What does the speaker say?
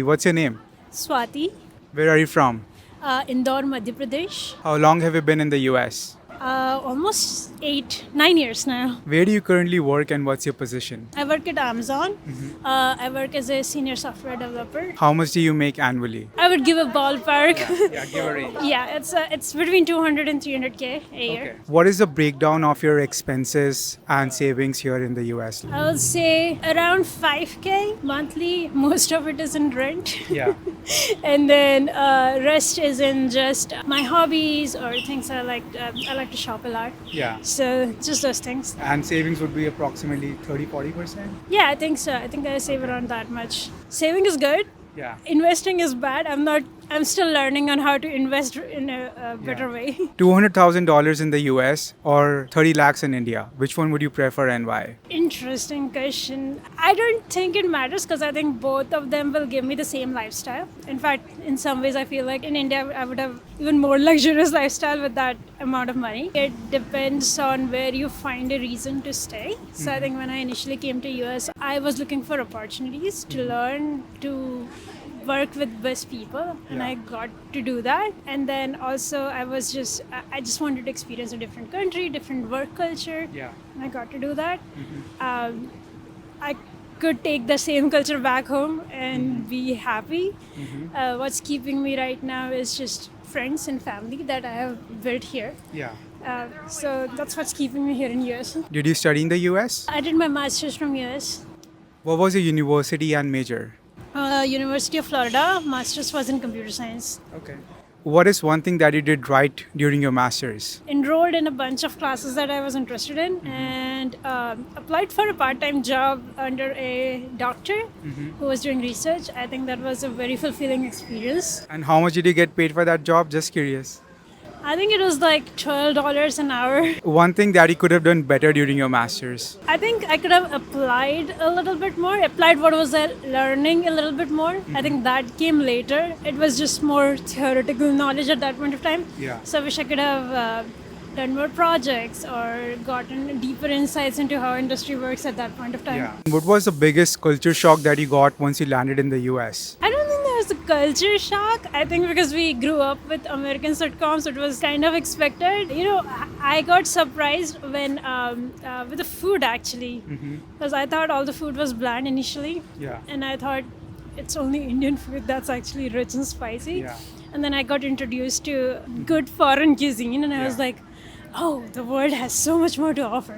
What's your name? Swati, Where are you from? Indore, Madhya Pradesh. How long have you been in the US? Almost 8, 9 years now. Where do you currently work and what's your position? I work at Amazon. I work as a senior software developer. How much do you make annually? I would give a ballpark. Yeah, give a range. Yeah, it's between 200 and 300K a year. What is the breakdown of your expenses and savings here in the US? I would say around 5K monthly. Most of it is in rent. Yeah. And then rest is in just my hobbies or things I like to shop a lot. Yeah. So just those things. And savings would be approximately 30-40%? Yeah, I think so. I think I save around that much. Saving is good. Yeah. Investing is bad. I'm still learning on how to invest in a better way. $200,000 in the US or 30 lakhs in India. Which one would you prefer and why? Interesting question. I don't think it matters because I think both of them will give me the same lifestyle. In fact, in some ways, I feel like in India, I would have even more luxurious lifestyle with that amount of money. It depends on where you find a reason to stay. So I think when I initially came to US, I was looking for opportunities to learn, to work with best people, and I got to do that. And then also I just wanted to experience a different country, different work culture. Yeah. And I got to do that. I could take the same culture back home and be happy. What's keeping me right now is just friends and family that I have built here. Yeah. So that's what's keeping me here in US. Did you study in the US? I did my master's from US. What was your university and major? University of Florida. Master's was in computer science. Okay. What is one thing that you did right during your master's? Enrolled in a bunch of classes that I was interested in and applied for a part-time job under a doctor who was doing research. I think that was a very fulfilling experience. And how much did you get paid for that job? Just curious. I think it was like $12 an hour. One thing that you could have done better during your master's. I think I could have applied a little bit more, applied what was I learning a little bit more. I think that came later. It was just more theoretical knowledge at that point of time. Yeah. So I wish I could have done more projects or gotten deeper insights into how industry works at that point of time. Yeah. What was the biggest culture shock that you got once you landed in the US? I don't think there was a culture shock. I think because we grew up with American sitcoms, it was kind of expected. You know, I got surprised when with the food actually, because I thought all the food was bland initially, Yeah. and I thought it's only Indian food that's actually rich and spicy. Yeah. And then I got introduced to good foreign cuisine, and I was Yeah. like, oh, the world has so much more to offer.